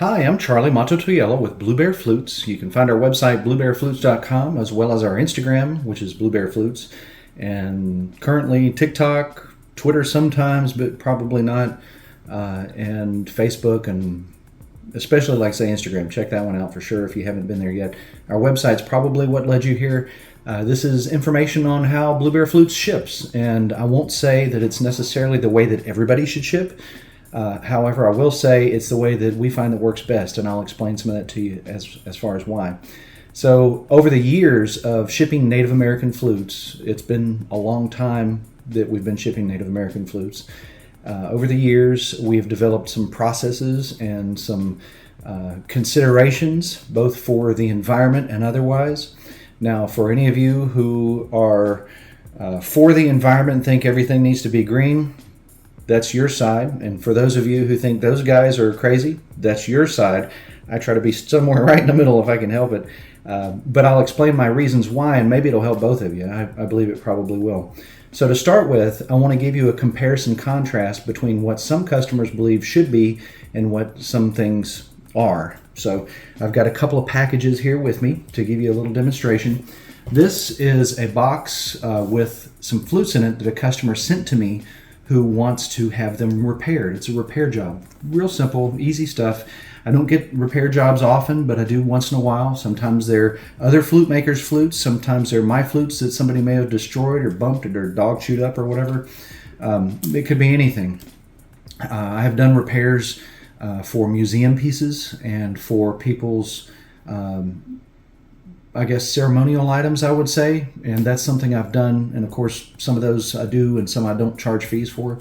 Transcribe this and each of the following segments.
Hi, I'm Charlie Mato-Toyela with Blue Bear Flutes. You can find our website, bluebearflutes.com, as well as our Instagram, which is Blue Bear Flutes. And currently TikTok, Twitter sometimes, but probably not, and Facebook, and especially, like, say, Instagram. Check that one out for sure if you haven't been there yet. Our website's probably what led you here. This is information on how Blue Bear Flutes ships, and I won't say that it's necessarily the way that everybody should ship. However, I will say it's the way that we find that works best, and I'll explain some of that to you as far as why. So over the years of shipping Native American flutes, it's been a long time that we've been shipping Native American flutes. Over the years, we've developed some processes and some considerations, both for the environment and otherwise. Now, for any of you who are for the environment and think everything needs to be green, that's your side. And for those of you who think those guys are crazy, that's your side. I try to be somewhere right in the middle if I can help it. But I'll explain my reasons why, and maybe it'll help both of you. I believe it probably will. So to start with, I want to give you a comparison contrast between what some customers believe should be and what some things are. So I've got a couple of packages here with me to give you a little demonstration. This is a box with some flutes in it that a customer sent to me who wants to have them repaired. It's a repair job. Real simple, easy stuff. I don't get repair jobs often, but I do once in a while. Sometimes they're other flute makers' flutes. Sometimes they're my flutes that somebody may have destroyed or bumped or dog chewed up or whatever. It could be anything. I have done repairs for museum pieces and for people's ceremonial items, I would say, and that's something I've done. And of course, some of those I do and some I don't charge fees for.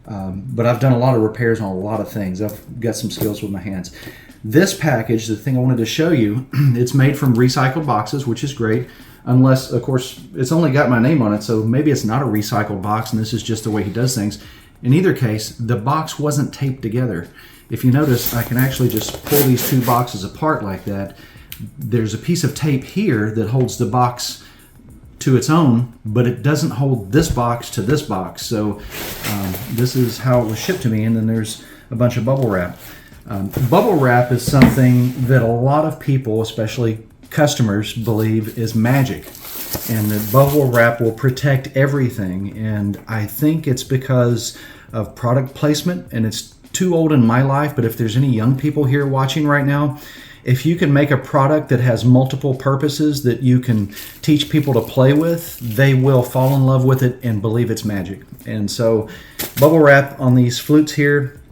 But I've done a lot of repairs on a lot of things. I've got some skills with my hands. This package, the thing I wanted to show you, it's made from recycled boxes, which is great. Unless, of course, it's only got my name on it, so maybe it's not a recycled box and this is just the way he does things. In either case, the box wasn't taped together. If you notice, I can actually just pull these two boxes apart like that. There's a piece of tape here that holds the box to its own, but it doesn't hold this box to this box. So this is how it was shipped to me, and then there's a bunch of bubble wrap. Bubble wrap is something that a lot of people, especially customers, believe is magic, and that bubble wrap will protect everything. And I think it's because of product placement, and it's too old in my life, but if there's any young people here watching right now, if you can make a product that has multiple purposes that you can teach people to play with, they will fall in love with it and believe it's magic. And so bubble wrap on these flutes here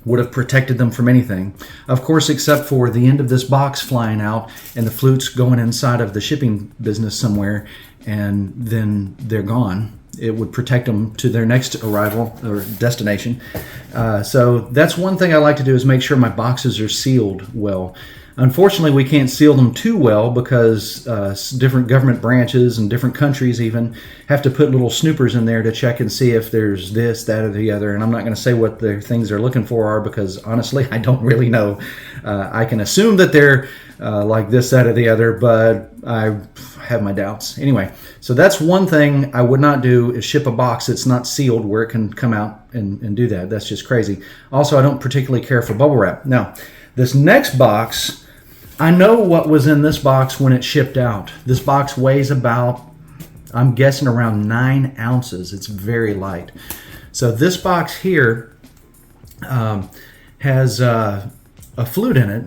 would have protected them from anything. Of course, except for the end of this box flying out and the flutes going inside of the shipping business somewhere, and then they're gone. It would protect them to their next arrival or destination. So that's one thing I like to do, is make sure my boxes are sealed well. Unfortunately, we can't seal them too well because different government branches and different countries even have to put little snoopers in there to check and see if there's this, that, or the other. And I'm not going to say what the things they're looking for are because, honestly, I don't really know. I can assume that they're like this, that, or the other, but I have my doubts. Anyway, so that's one thing I would not do, is ship a box that's not sealed where it can come out and do that. That's just crazy. Also, I don't particularly care for bubble wrap. Now, this next box, I know what was in this box when it shipped out. This box weighs about, I'm guessing, around 9 ounces. It's very light. So this box here has a flute in it,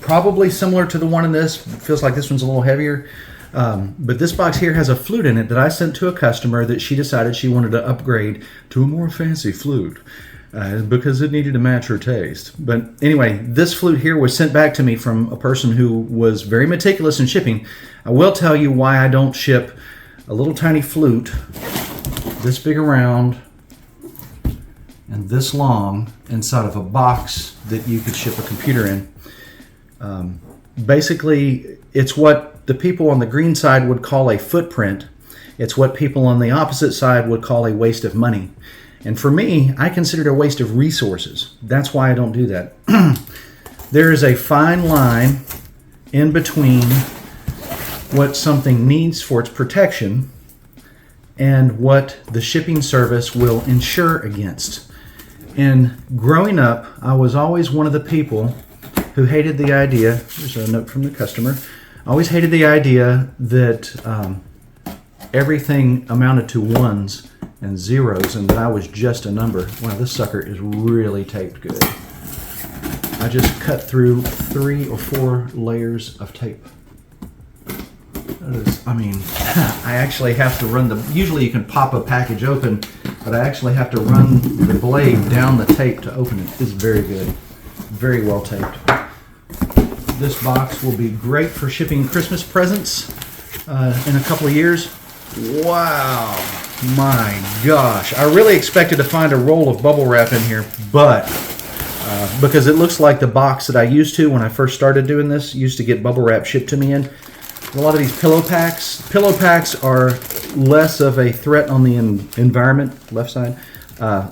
probably similar to the one in this. It feels like this one's a little heavier. But this box here has a flute in it that I sent to a customer that she decided she wanted to upgrade to a more fancy flute. Because it needed to match her taste. But anyway, this flute here was sent back to me from a person who was very meticulous in shipping. I will tell you why I don't ship a little tiny flute this big around and this long inside of a box that you could ship a computer in. Basically, it's what the people on the green side would call a footprint. It's what people on the opposite side would call a waste of money. And for me, I consider it a waste of resources. That's why I don't do that. There is a fine line in between what something needs for its protection and what the shipping service will insure against. And growing up, I was always one of the people who hated the idea, here's a note from the customer, always hated the idea that everything amounted to ones and zeros and that I was just a number. Wow, this sucker is really taped good. I just cut through 3 or 4 layers of tape. I mean, I actually have to run usually you can pop a package open, but I actually have to run the blade down the tape to open it. It's very good. Very well taped. This box will be great for shipping Christmas presents in a couple of years. Wow, my gosh. I really expected to find a roll of bubble wrap in here, but because it looks like the box that I used to when I first started doing this, used to get bubble wrap shipped to me in. A lot of these pillow packs are less of a threat on the environment, left side,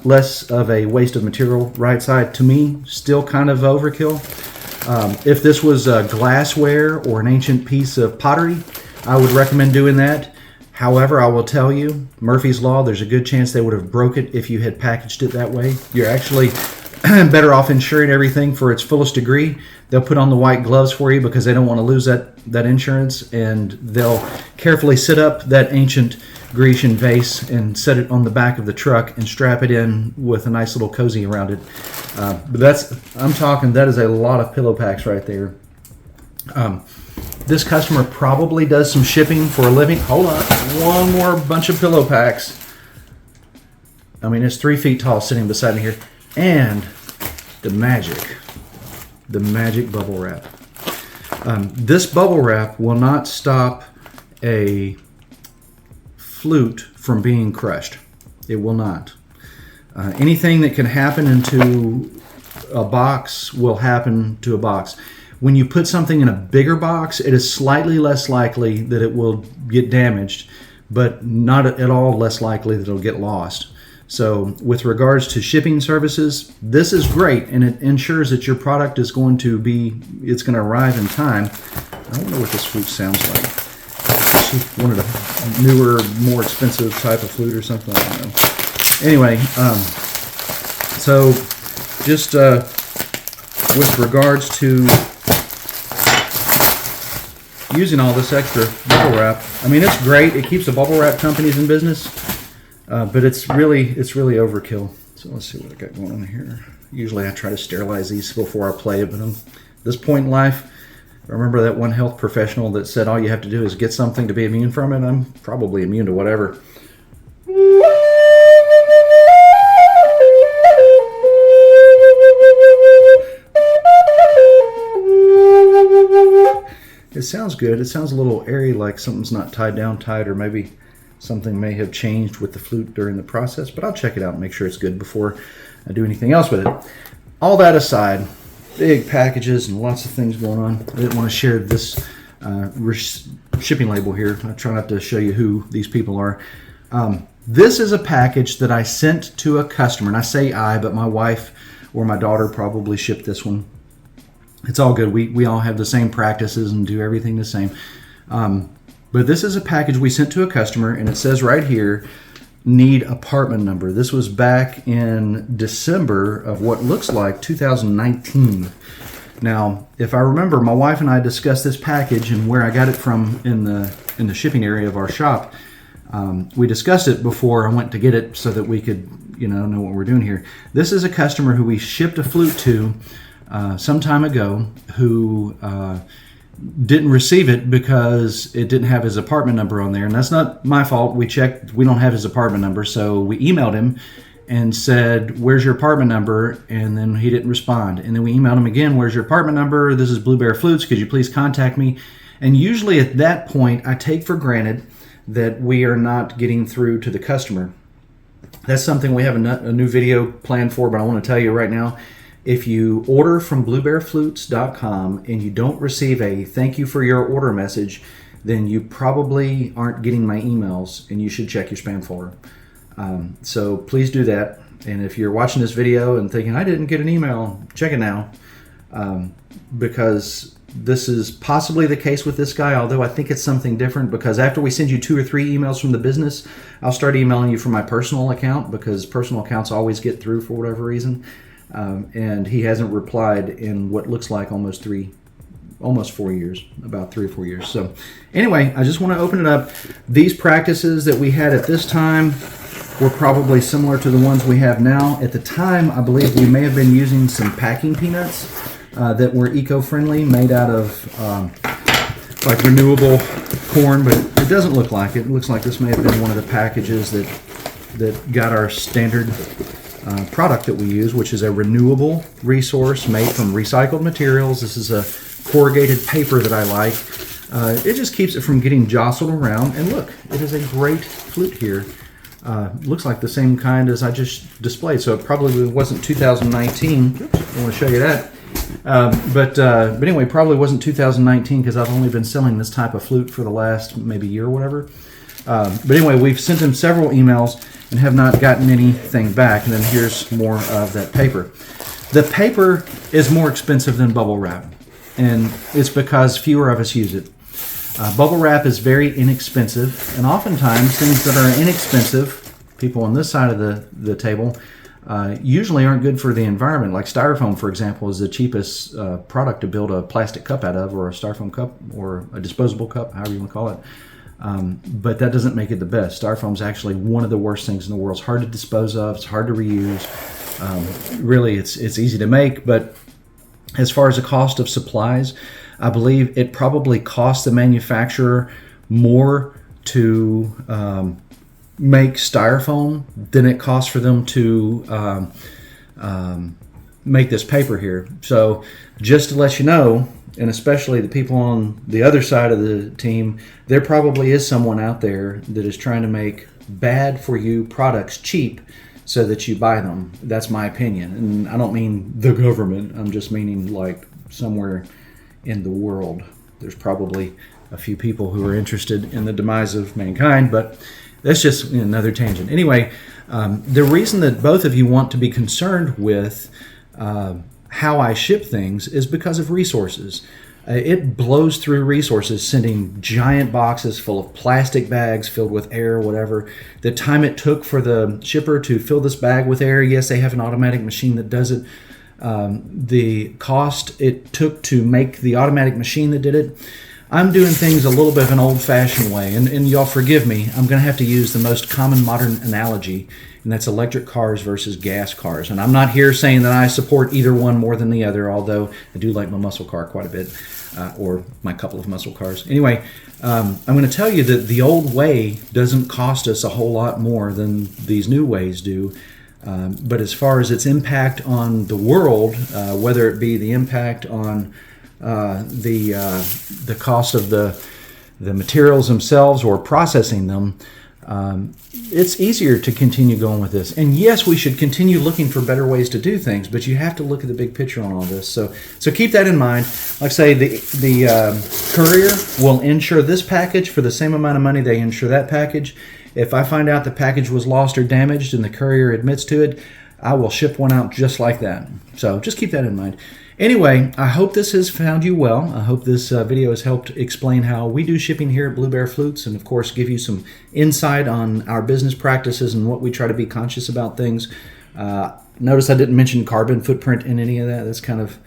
less of a waste of material, right side. To me, still kind of overkill. If this was glassware or an ancient piece of pottery, I would recommend doing that. However, I will tell you, Murphy's Law, there's a good chance they would have broke it if you had packaged it that way. You're actually better off insuring everything for its fullest degree. They'll put on the white gloves for you because they don't want to lose that insurance, and they'll carefully set up that ancient Grecian vase and set it on the back of the truck and strap it in with a nice little cozy around it. But that is a lot of pillow packs right there. This customer probably does some shipping for a living. Hold on, one more bunch of pillow packs. I mean, it's 3 feet tall sitting beside me here. And the magic bubble wrap. This bubble wrap will not stop a flute from being crushed. It will not. Anything that can happen into a box will happen to a box. When you put something in a bigger box, it is slightly less likely that it will get damaged, but not at all less likely that it'll get lost. So with regards to shipping services, this is great, and it ensures that your product is going to arrive in time. I don't know what this flute sounds like. She wanted a newer, more expensive type of flute or something. I don't know. Anyway, so just with regards to using all this extra bubble wrap, I mean, it's great. It keeps the bubble wrap companies in business. But it's really overkill. So let's see what I got going on here. Usually I try to sterilize these before I play it, but at this point in life, remember that one health professional that said all you have to do is get something to be immune from it? I'm probably immune to whatever. It sounds good. It sounds a little airy, like something's not tied down tight, or maybe something may have changed with the flute during the process, but I'll check it out and make sure it's good before I do anything else with it. All that aside, big packages and lots of things going on. I didn't want to share this shipping label here. I try not to show you who these people are. This is a package that I sent to a customer, and I say I, but my wife or my daughter probably shipped this one. It's all good. We all have the same practices and do everything the same. But this is a package we sent to a customer, and it says right here, need apartment number. This was back in December of what looks like 2019. Now, if I remember, my wife and I discussed this package and where I got it from in the shipping area of our shop. We discussed it before I went to get it so that we could, know what we're doing here. This is a customer who we shipped a flute to some time ago who didn't receive it because it didn't have his apartment number on there. And that's not my fault. We checked. We don't have his apartment number. So we emailed him and said, where's your apartment number? And then he didn't respond. And then we emailed him again, where's your apartment number? This is Blue Bear Flutes. Could you please contact me? And usually at that point, I take for granted that we are not getting through to the customer. That's something we have a new video planned for, but I want to tell you right now, if you order from bluebearflutes.com and you don't receive a thank you for your order message, then you probably aren't getting my emails, and you should check your spam folder. So please do that. And if you're watching this video and thinking, I didn't get an email, check it now. Because this is possibly the case with this guy, although I think it's something different, because after we send you 2 or 3 emails from the business, I'll start emailing you from my personal account, because personal accounts always get through for whatever reason. and he hasn't replied in what looks like almost 4 years, about 3 or 4 years. So anyway, I just want to open it up. These practices that we had at this time were probably similar to the ones we have now. At the time, I believe we may have been using some packing peanuts that were eco-friendly, made out of like renewable corn, but it doesn't look like it. It looks like this may have been one of the packages that got our standard product that we use, which is a renewable resource made from recycled materials. This is a corrugated paper that I like. It just keeps it from getting jostled around. And look, it is a great flute here. Looks like the same kind as I just displayed, so it probably wasn't 2019. Oops, I want to show you that. But anyway, probably wasn't 2019 because I've only been selling this type of flute for the last maybe year or whatever. But anyway, we've sent him several emails and have not gotten anything back. And then here's more of that paper. The paper is more expensive than bubble wrap, and it's because fewer of us use it. Bubble wrap is very inexpensive, and oftentimes things that are inexpensive, people on this side of the table, usually aren't good for the environment. Like Styrofoam, for example, is the cheapest product to build a plastic cup out of, or a Styrofoam cup, or a disposable cup, however you want to call it. But that doesn't make it the best. Styrofoam is actually one of the worst things in the world. It's hard to dispose of. It's hard to reuse. Really, it's easy to make, but as far as the cost of supplies, I believe it probably costs the manufacturer more to make Styrofoam than it costs for them to make this paper here. So just to let you know, and especially the people on the other side of the team, there probably is someone out there that is trying to make bad for you products cheap so that you buy them. That's my opinion. And I don't mean the government. I'm just meaning like somewhere in the world. There's probably a few people who are interested in the demise of mankind, but that's just another tangent. Anyway, the reason that both of you want to be concerned with how I ship things is because of resources. It blows through resources, sending giant boxes full of plastic bags filled with air, whatever. The time it took for the shipper to fill this bag with air, yes, they have an automatic machine that does it. The cost it took to make the automatic machine that did it. I'm doing things a little bit of an old-fashioned way, and y'all forgive me. I'm going to have to use the most common modern analogy, and that's electric cars versus gas cars. And I'm not here saying that I support either one more than the other, although I do like my muscle car quite a bit, or my couple of muscle cars. Anyway, I'm going to tell you that the old way doesn't cost us a whole lot more than these new ways do. But as far as its impact on the world, whether it be the impact on the cost of the materials themselves or processing them, it's easier to continue going with this. And yes, we should continue looking for better ways to do things, but you have to look at the big picture on all this. So keep that in mind. Like I say, the courier will insure this package for the same amount of money they insure that package. If I find out the package was lost or damaged and the courier admits to it, I will ship one out just like that. So just keep that in mind. Anyway, I hope this has found you well. I hope this video has helped explain how we do shipping here at Blue Bear Flutes, and of course give you some insight on our business practices and what we try to be conscious about things. Notice I didn't mention carbon footprint in any of that. That's kind of,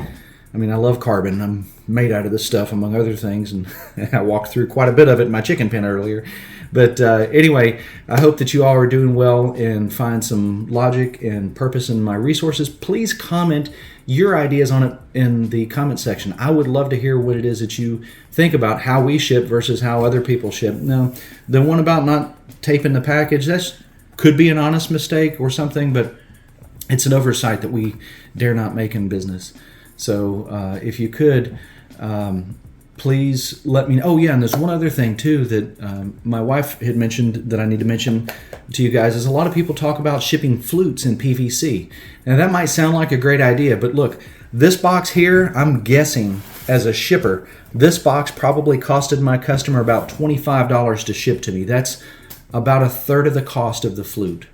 I mean, I love carbon. I'm made out of this stuff, among other things, and I walked through quite a bit of it in my chicken pen earlier. But anyway, I hope that you all are doing well and find some logic and purpose in my resources. Please comment your ideas on it in the comment section. I would love to hear what it is that you think about how we ship versus how other people ship. Now, the one about not taping the package, that could be an honest mistake or something, but it's an oversight that we dare not make in business. So if you could, please let me know. Oh yeah, and there's one other thing too that my wife had mentioned that I need to mention to you guys is a lot of people talk about shipping flutes in PVC. Now that might sound like a great idea, but look, this box here, I'm guessing as a shipper, this box probably costed my customer about $25 to ship to me. That's about a third of the cost of the flute.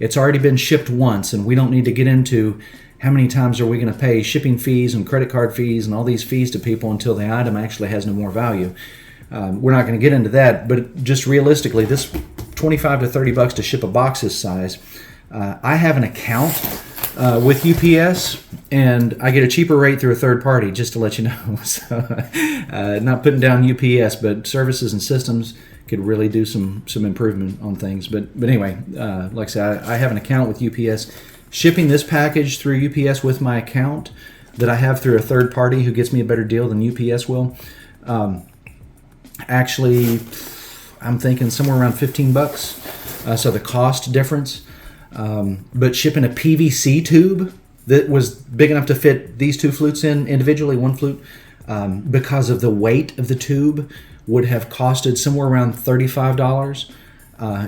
It's already been shipped once, and we don't need to get into how many times are we going to pay shipping fees and credit card fees and all these fees to people until the item actually has no more value. We're not going to get into that, but just realistically, this $25 to $30 to ship a box this size. I have an account with UPS, and I get a cheaper rate through a third party, just to let you know. So, not putting down UPS, but services and systems could really do some improvement on things. But anyway, like I said, I have an account with UPS. Shipping this package through UPS with my account that I have through a third party who gets me a better deal than UPS will, actually, I'm thinking somewhere around $15. So the cost difference. But shipping a PVC tube that was big enough to fit these two flutes in individually, one flute, because of the weight of the tube, would have costed somewhere around $35.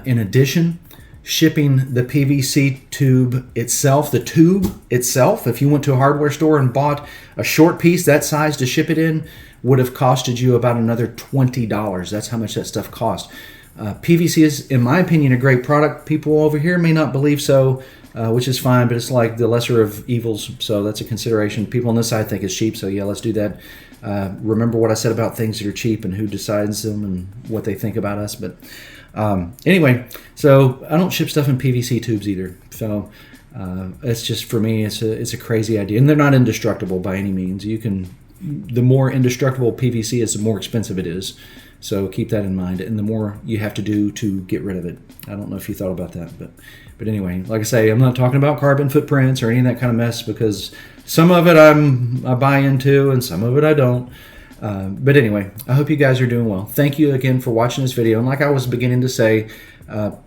In addition, shipping the PVC tube itself, the tube itself, if you went to a hardware store and bought a short piece that size to ship it in, would have costed you about another $20. That's how much that stuff cost. PVC is, in my opinion, a great product. People over here may not believe so, which is fine, but it's like the lesser of evils, so that's a consideration. People on this side think it's cheap, so yeah, let's do that. Remember what I said about things that are cheap and who decides them and what they think about us. But anyway, so I don't ship stuff in PVC tubes either. So it's just, for me, it's a crazy idea, and they're not indestructible by any means. The more indestructible PVC is, the more expensive it is. So keep that in mind, and the more you have to do to get rid of it. I don't know if you thought about that, but anyway, like I say, I'm not talking about carbon footprints or any of that kind of mess, because some of it I buy into and some of it I don't. But anyway, I hope you guys are doing well. Thank you again for watching this video, and like I was beginning to say,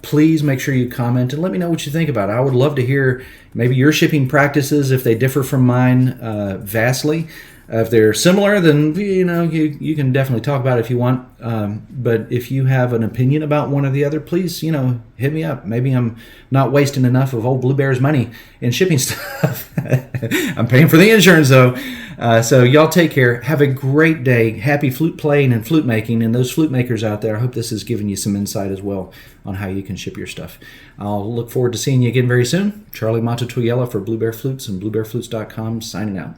please make sure you comment and let me know what you think about it. I would love to hear maybe your shipping practices, if they differ from mine vastly. If they're similar, then you can definitely talk about it if you want. But if you have an opinion about one or the other, please hit me up. Maybe I'm not wasting enough of old Blue Bear's money in shipping stuff. I'm paying for the insurance though. So y'all take care. Have a great day. Happy flute playing and flute making. And those flute makers out there, I hope this has given you some insight as well on how you can ship your stuff. I'll look forward to seeing you again very soon. Charlie Mato-Toyela for Blue Bear Flutes and BlueBearFlutes.com signing out.